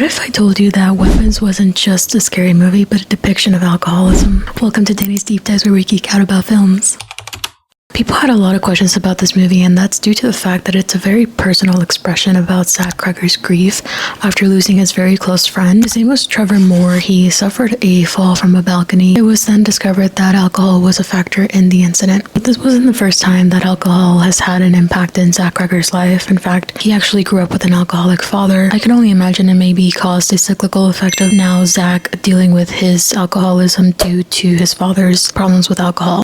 What if I told you that Weapons wasn't just a scary movie, but a depiction of alcoholism? Welcome to Dani'S Deep Dives, where we geek out about films. People had a lot of questions about this movie, and that's due to the fact that it's a very personal expression about Zach Cregger's grief after losing his very close friend. His name was Trevor Moore. He suffered a fall from a balcony. It was then discovered that alcohol was a factor in the incident. But this wasn't the first time that alcohol has had an impact in Zach Cregger's life. In fact, he actually grew up with an alcoholic father. I can only imagine it maybe caused a cyclical effect of now Zach dealing with his alcoholism due to his father's problems with alcohol.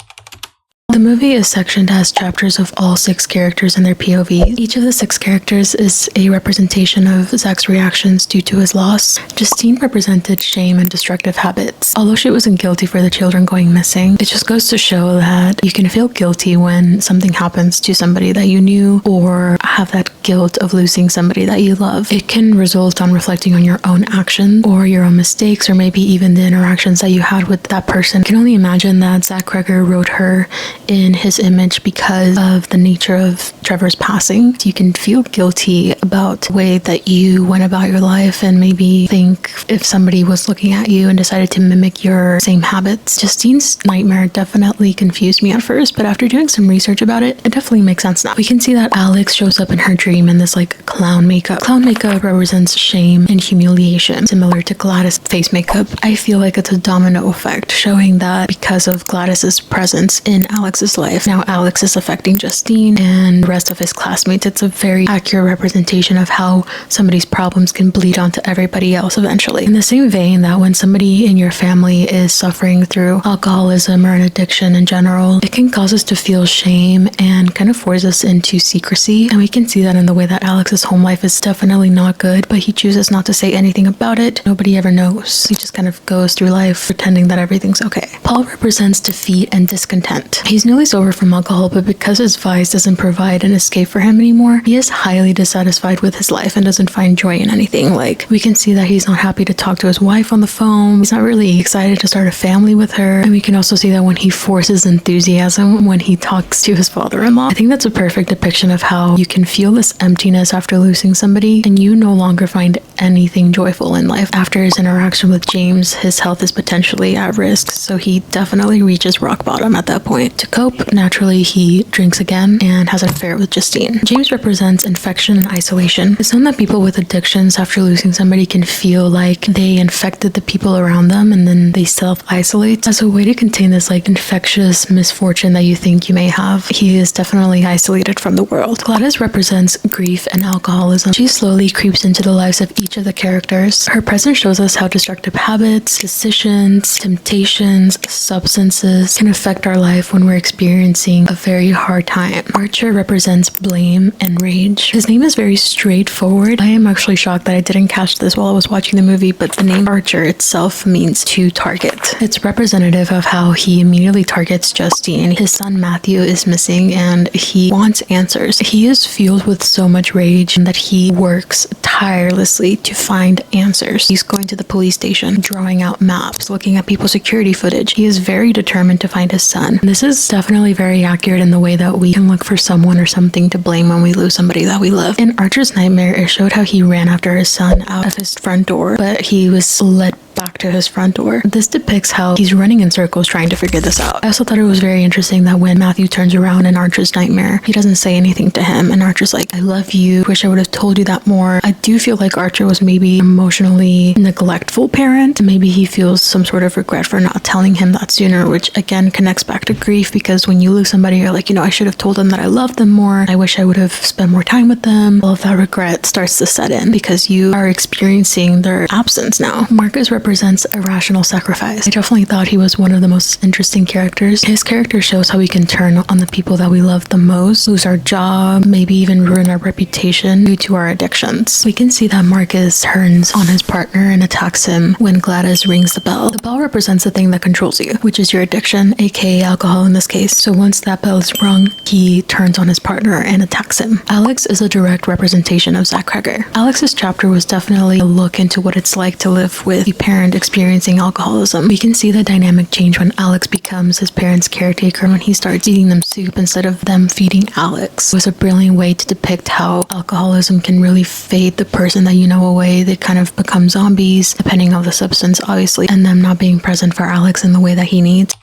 The movie is sectioned as chapters of all 6 characters and their POVs. Each of the 6 characters is a representation of Zach's reactions due to his loss. Justine represented shame and destructive habits. Although she wasn't guilty for the children going missing, it just goes to show that you can feel guilty when something happens to somebody that you knew, or have that guilt of losing somebody that you love. It can result on reflecting on your own actions or your own mistakes, or maybe even the interactions that you had with that person. I can only imagine that Zach Cregger wrote her in his image because of the nature of Trevor's passing. You can feel guilty about the way that you went about your life, and maybe think if somebody was looking at you and decided to mimic your same habits. Justine's nightmare definitely confused me at first, but after doing some research about it, it definitely makes sense now. We can see that Alex shows up in her dream in this clown makeup. Clown makeup represents shame and humiliation, similar to Gladys' face makeup. I feel like it's a domino effect, showing that because of Gladys's presence in Alex's life, now Alex is affecting Justine and the rest of his classmates. It's a very accurate representation of how somebody's problems can bleed onto everybody else eventually. In the same vein that when somebody in your family is suffering through alcoholism or an addiction in general, it can cause us to feel shame and kind of force us into secrecy. And we can see that in the way that Alex's home life is definitely not good, but he chooses not to say anything about it. Nobody ever knows. He just kind of goes through life pretending that everything's okay. Paul represents defeat and discontent. He's newly sober from alcohol, but because his vice doesn't provide an escape for him anymore, he is highly dissatisfied with his life and doesn't find joy in anything. Like, we can see that he's not happy to talk to his wife on the phone. He's not really excited to start a family with her. And we can also see that when he forces enthusiasm when he talks to his father-in-law. I think that's a perfect depiction of how you can feel this emptiness after losing somebody, and you no longer find anything joyful in life. After his interaction with James, his health is potentially at risk, so he definitely reaches rock bottom at that point. To cope, naturally, he drinks again and has an affair with Justine. James represents infection and isolation. It's known that people with addictions after losing somebody can feel like they infected the people around them, and then they self-isolate as a way to contain this infectious misfortune that you think you may have. He is definitely isolated from the world. Gladys represents grief and alcoholism. She slowly creeps into the lives of each of the characters. Her presence shows us how destructive habits, decisions, temptations, substances can affect our life when we're experiencing a very hard time. Archer represents blame and rage. His name is very straightforward. I am actually shocked that I didn't catch this while I was watching the movie, but the name Archer itself means to target. It's representative of how he immediately targets Justine. His son Matthew is missing and he wants answers. He is fueled with so much rage that he works tirelessly to find answers. He's going to the police station, drawing out maps, looking at people's security footage. He is very determined to find his son. This is definitely very accurate in the way that we can look for someone or something to blame when we lose somebody that we love. In Archer's nightmare, it showed how he ran after his son out of his front door, but he was led back to his front door. This depicts how he's running in circles trying to figure this out. I also thought it was very interesting that when Matthew turns around in Archer's nightmare, he doesn't say anything to him, and Archer's like, I love you, wish I would have told you that more. I do feel like Archer was maybe emotionally neglectful parent. Maybe he feels some sort of regret for not telling him that sooner, which again connects back to grief, because when you lose somebody, you're like, I should have told them that I loved them more. I wish I would have spent more time with them. All of that regret starts to set in because you are experiencing their absence now. Marcus represents irrational sacrifice. I definitely thought he was one of the most interesting characters. His character shows how we can turn on the people that we love the most, lose our job, maybe even ruin our reputation due to our addictions. We can see that Marcus turns on his partner and attacks him when Gladys rings the bell. The bell represents the thing that controls you, which is your addiction, aka alcohol in this case. So once that bell is rung, he turns on his partner and attacks him. Alex is a direct representation of Zach Cregger. Alex's chapter was definitely a look into what it's like to live with a parent parent experiencing alcoholism. We can see the dynamic change when Alex becomes his parents' caretaker when he starts feeding them soup instead of them feeding Alex. It was a brilliant way to depict how alcoholism can really fade the person that you know away. They kind of become zombies, depending on the substance, obviously, and them not being present for Alex in the way that he needs.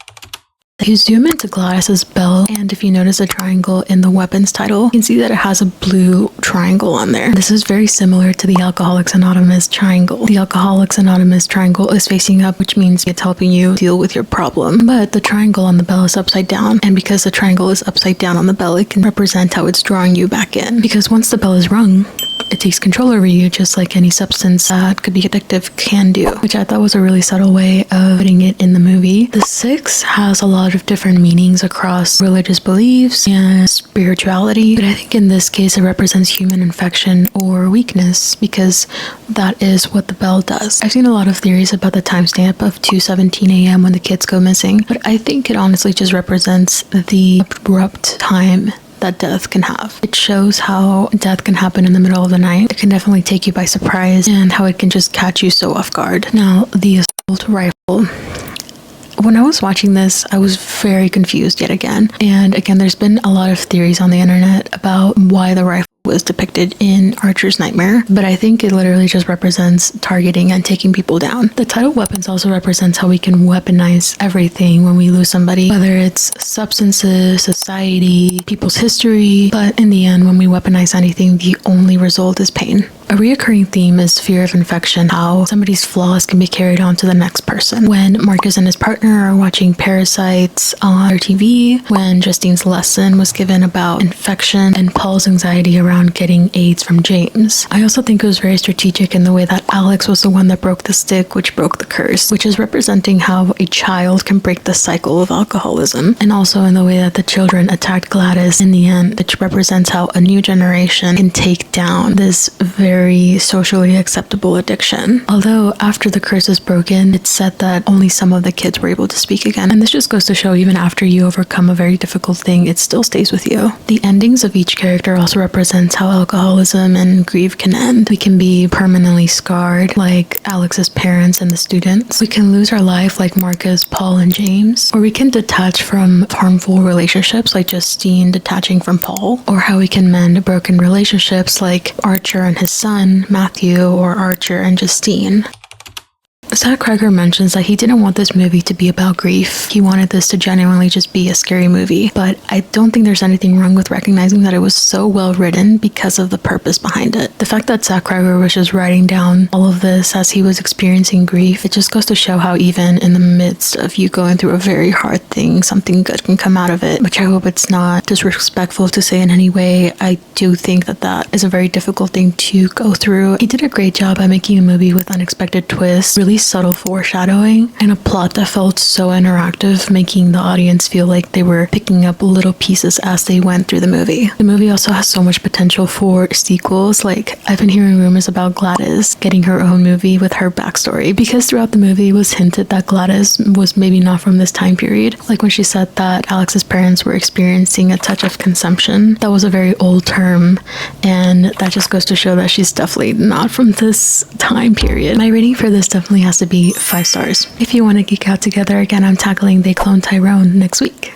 You zoom into Gladys's belt, and if you notice a triangle in the weapons title, you can see that it has a blue triangle on there. This is very similar to the Alcoholics Anonymous triangle. The Alcoholics Anonymous triangle is facing up, which means it's helping you deal with your problem. But the triangle on the bell is upside down, and because the triangle is upside down on the bell, it can represent how it's drawing you back in. Because once the bell is rung, it takes control over you, just like any substance that could be addictive can do, which I thought was a really subtle way of putting it in the movie. The 6 has a lot of different meanings across religious beliefs and spirituality, but I think in this case it represents human infection or weakness, because that is what the bell does. I've seen a lot of theories about the timestamp of 2:17 a.m. when the kids go missing, but I think it honestly just represents the abrupt time that death can have. It shows how death can happen in the middle of the night. It can definitely take you by surprise, and how it can just catch you so off guard. Now, the assault rifle. When I was watching this, I was very confused yet again. And again, there's been a lot of theories on the internet about why the rifle was depicted in Archer's Nightmare, but I think it literally just represents targeting and taking people down. The title weapons also represents how we can weaponize everything when we lose somebody, whether it's substances, society, people's history, but in the end, when we weaponize anything, the only result is pain. A reoccurring theme is fear of infection, how somebody's flaws can be carried on to the next person. When Marcus and his partner are watching Parasites on their TV, when Justine's lesson was given about infection, and Paul's anxiety around getting AIDS from James. I also think it was very strategic in the way that Alex was the one that broke the stick, which broke the curse, which is representing how a child can break the cycle of alcoholism, and also in the way that the children attacked Gladys in the end, which represents how a new generation can take down this very socially acceptable addiction. Although after the curse is broken, it's said that only some of the kids were able to speak again. And this just goes to show even after you overcome a very difficult thing, it still stays with you. The endings of each character also represents how alcoholism and grief can end. We can be permanently scarred, like Alex's parents and the students. We can lose our life, like Marcus, Paul, and James. Or we can detach from harmful relationships, like Justine detaching from Paul. Or how we can mend broken relationships, like Archer and his son, Matthew, or Archer and Justine. Zach Cregger mentions that he didn't want this movie to be about grief. He wanted this to genuinely just be a scary movie, but I don't think there's anything wrong with recognizing that it was so well written because of the purpose behind it. The fact that Zach Cregger was just writing down all of this as he was experiencing grief, it just goes to show how even in the midst of you going through a very hard thing, something good can come out of it, which I hope it's not disrespectful to say in any way. I do think that that is a very difficult thing to go through. He did a great job at making a movie with unexpected twists, really subtle foreshadowing, and a plot that felt so interactive, making the audience feel like they were picking up little pieces as they went through the movie. The movie also has so much potential for sequels. Like, I've been hearing rumors about Gladys getting her own movie with her backstory, because throughout the movie it was hinted that Gladys was maybe not from this time period. Like when she said that Alex's parents were experiencing a touch of consumption. That was a very old term, and that just goes to show that she's definitely not from this time period. My rating for this definitely has to be 5 stars. If you want to geek out together, again, I'm tackling They Clone Tyrone next week.